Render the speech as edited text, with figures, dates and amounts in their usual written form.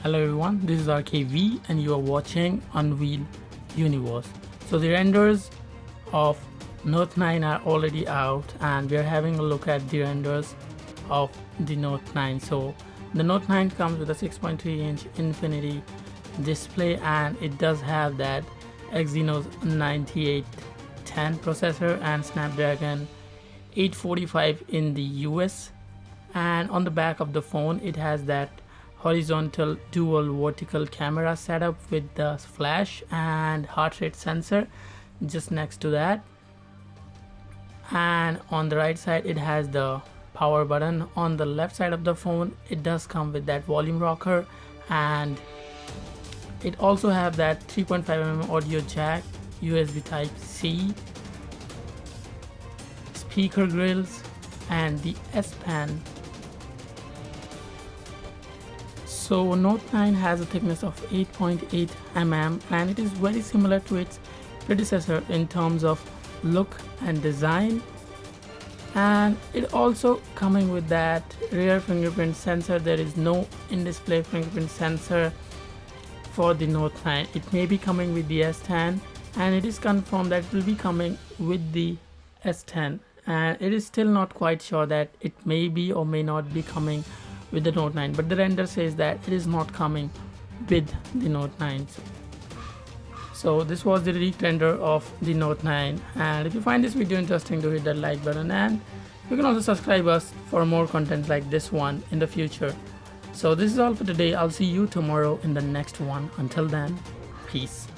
Hello everyone, this is RKV and you are watching Unreal Universe. So the renders of Note 9 are already out and we are having a look at the renders of the Note 9. So the Note 9 comes with a 6.3-inch Infinity display and it does have that Exynos 9810 processor and Snapdragon 845 in the US, and on the back of the phone it has that horizontal dual vertical camera setup with the flash and heart rate sensor just next to that, and on the right side it has the power button. On the left side of the phone it does come with that volume rocker, and it also have that 3.5mm audio jack, USB type C, speaker grills and the S Pen. So Note 9 has a thickness of 8.8 mm and it is very similar to its predecessor in terms of look and design, and it also coming with that rear fingerprint sensor. There is no in-display fingerprint sensor for the Note 9. It may be coming with the S10 and it is confirmed that it will be coming with the S10, and it is still not quite sure that it may be or may not be coming with the Note 9, but the render says that it is not coming with the Note 9. So this was the leaked render of the Note 9, and if you find this video interesting, do hit that like button, and you can also subscribe us for more content like this one in the future. So this is all for today. I'll see you tomorrow in the next one. Until then, peace.